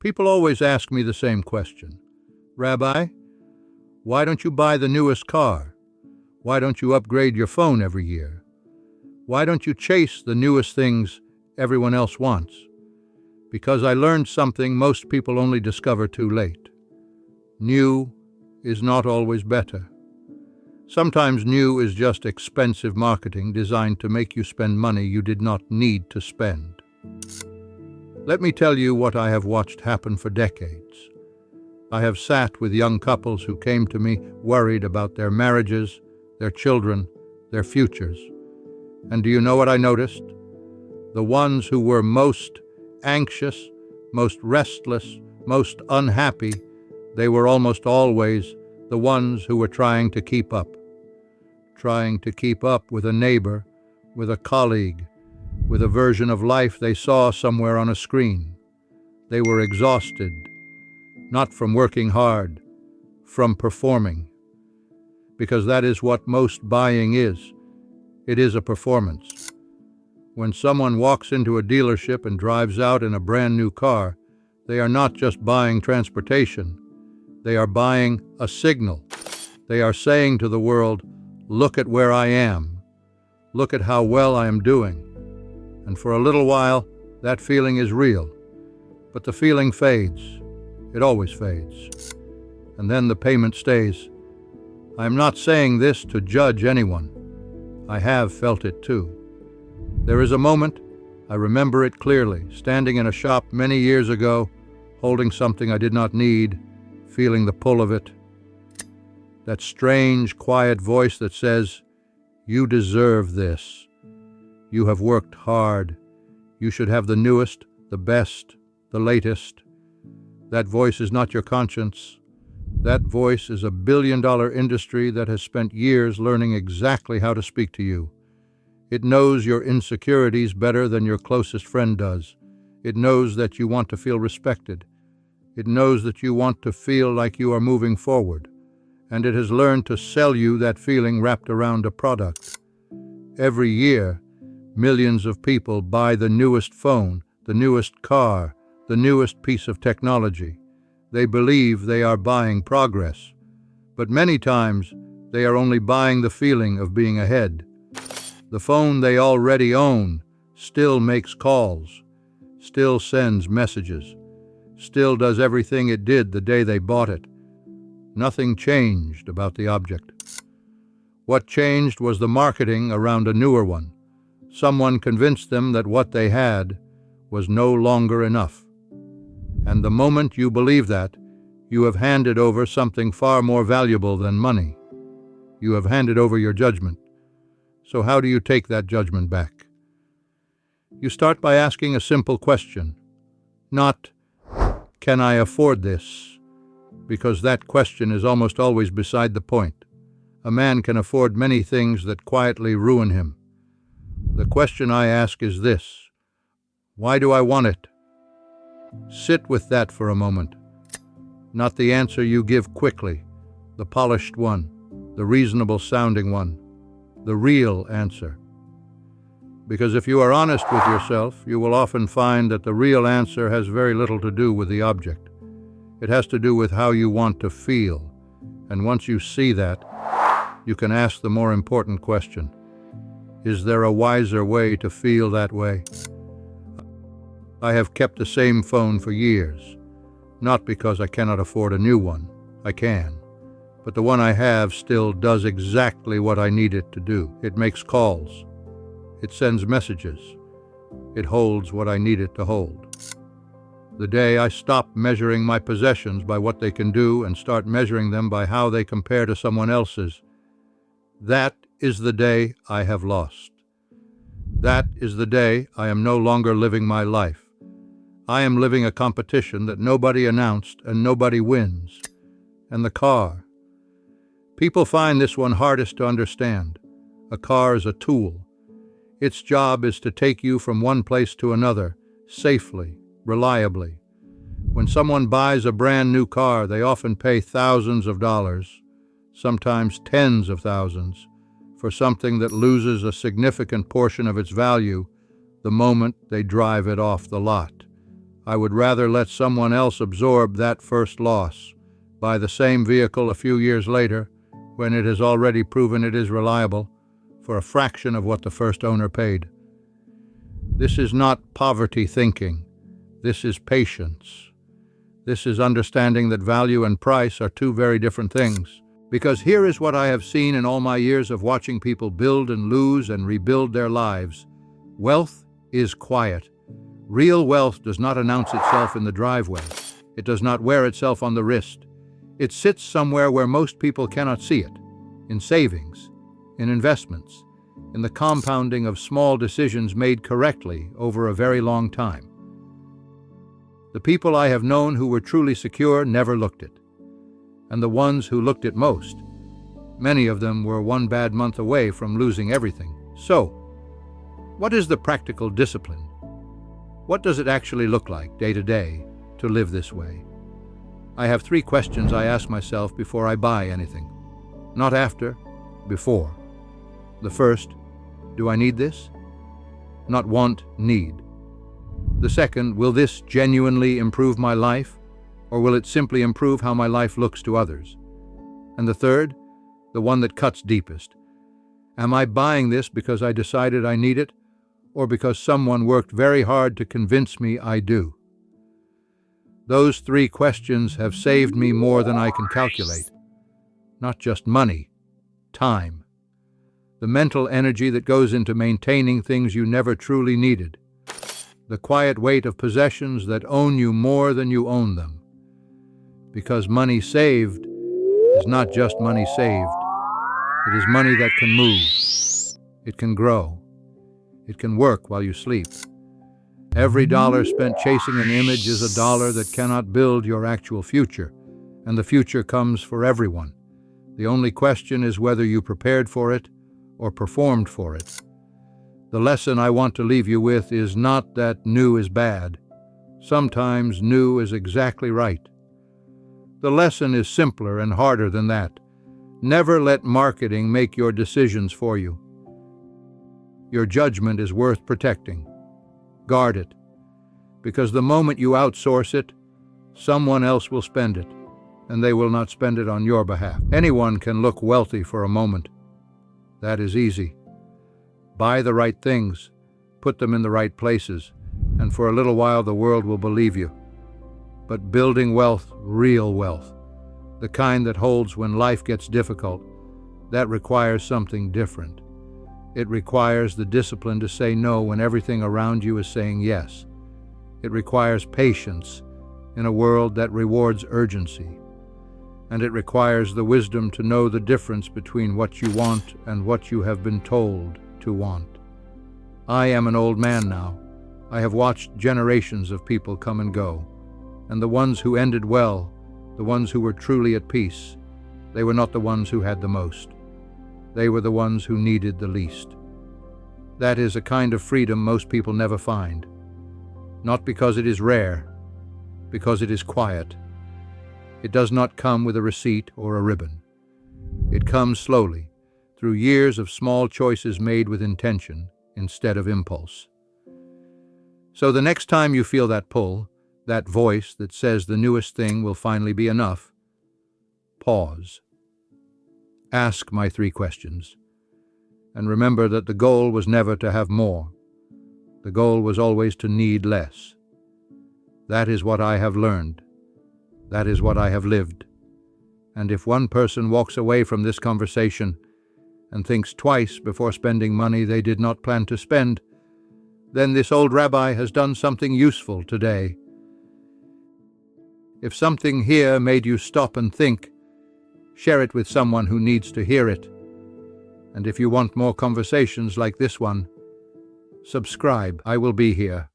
People always ask me the same question. Rabbi, why don't you buy the newest car? Why don't you upgrade your phone every year? Why don't you chase the newest things everyone else wants? Because I learned something most people only discover too late. New is not always better. Sometimes new is just expensive marketing designed to make you spend money you did not need to spend. Let me tell you what I have watched happen for decades. I have sat with young couples who came to me worried about their marriages, their children, their futures. And do you know what I noticed? The ones who were most anxious, most restless, most unhappy, they were almost always the ones who were trying to keep up. Trying to keep up with a neighbor, with a colleague, with a version of life they saw somewhere on a screen. They were exhausted, not from working hard, from performing. Because that is what most buying is. It is a performance. When someone walks into a dealership and drives out in a brand new car, they are not just buying transportation. They are buying a signal. They are saying to the world, look at where I am. Look at how well I am doing. And for a little while, that feeling is real. But the feeling fades. It always fades. And then the payment stays. I am not saying this to judge anyone. I have felt it too. There is a moment, I remember it clearly, standing in a shop many years ago, holding something I did not need, feeling the pull of it. That strange, quiet voice that says, you deserve this. You have worked hard. You should have the newest, the best, the latest. That voice is not your conscience. That voice is a billion-dollar industry that has spent years learning exactly how to speak to you. It knows your insecurities better than your closest friend does. It knows that you want to feel respected. It knows that you want to feel like you are moving forward. And it has learned to sell you that feeling wrapped around a product. Every year, millions of people buy the newest phone, the newest car, the newest piece of technology. They believe they are buying progress, but many times they are only buying the feeling of being ahead. The phone they already own still makes calls, still sends messages, still does everything it did the day they bought it. Nothing changed about the object. What changed was the marketing around a newer one. Someone convinced them that what they had was no longer enough. And the moment you believe that, you have handed over something far more valuable than money. You have handed over your judgment. So how do you take that judgment back? You start by asking a simple question. Not, can I afford this? Because that question is almost always beside the point. A man can afford many things that quietly ruin him. The question I ask is this: why do I want it? Sit with that for a moment. Not the answer you give quickly, the polished one, the reasonable sounding one, the real answer. Because if you are honest with yourself, you will often find that the real answer has very little to do with the object. It has to do with how you want to feel. And once you see that, you can ask the more important question: is there a wiser way to feel that way? I have kept the same phone for years, not because I cannot afford a new one. I can. But the one I have still does exactly what I need it to do. It makes calls. It sends messages. It holds what I need it to hold. The day I stop measuring my possessions by what they can do and start measuring them by how they compare to someone else's, that is the day I have lost. That is the day I am no longer living my life. I am living a competition that nobody announced and nobody wins. And the car. People find this one hardest to understand. A car is a tool. Its job is to take you from one place to another, safely, reliably. When someone buys a brand new car, they often pay thousands of dollars, sometimes tens of thousands, for something that loses a significant portion of its value the moment they drive it off the lot. I would rather let someone else absorb that first loss, buy the same vehicle a few years later, when it has already proven it is reliable, for a fraction of what the first owner paid. This is not poverty thinking. This is patience. This is understanding that value and price are two very different things. Because here is what I have seen in all my years of watching people build and lose and rebuild their lives. Wealth is quiet. Real wealth does not announce itself in the driveway. It does not wear itself on the wrist. It sits somewhere where most people cannot see it, in savings, in investments, in the compounding of small decisions made correctly over a very long time. The people I have known who were truly secure never looked it. And the ones who looked it most, many of them were one bad month away from losing everything. So, what is the practical discipline? What does it actually look like, day to day, to live this way? I have 3 questions I ask myself before I buy anything. Not after, before. The first, do I need this? Not want, need. The second, will this genuinely improve my life, or will it simply improve how my life looks to others? And the third, the one that cuts deepest, am I buying this because I decided I need it, or because someone worked very hard to convince me I do? Those 3 questions have saved me more than I can calculate. Not just money, time. The mental energy that goes into maintaining things you never truly needed. The quiet weight of possessions that own you more than you own them. Because money saved is not just money saved. It is money that can move. It can grow. It can work while you sleep. Every dollar spent chasing an image is a dollar that cannot build your actual future, and the future comes for everyone. The only question is whether you prepared for it or performed for it. The lesson I want to leave you with is not that new is bad. Sometimes new is exactly right. The lesson is simpler and harder than that. Never let marketing make your decisions for you. Your judgment is worth protecting. Guard it, because the moment you outsource it, someone else will spend it, and they will not spend it on your behalf. Anyone can look wealthy for a moment. That is easy. Buy the right things, put them in the right places, and for a little while the world will believe you. But building wealth, real wealth, the kind that holds when life gets difficult, that requires something different. It requires the discipline to say no when everything around you is saying yes. It requires patience in a world that rewards urgency. And it requires the wisdom to know the difference between what you want and what you have been told to want. I am an old man now. I have watched generations of people come and go. And the ones who ended well, the ones who were truly at peace, they were not the ones who had the most. They were the ones who needed the least. That is a kind of freedom most people never find. Not because it is rare, because it is quiet. It does not come with a receipt or a ribbon. It comes slowly, through years of small choices made with intention instead of impulse. So the next time you feel that pull, that voice that says the newest thing will finally be enough, pause. Ask my 3 questions. And remember that the goal was never to have more. The goal was always to need less. That is what I have learned. That is what I have lived. And if one person walks away from this conversation and thinks twice before spending money they did not plan to spend, then this old rabbi has done something useful today. If something here made you stop and think, share it with someone who needs to hear it. And if you want more conversations like this one, subscribe. I will be here.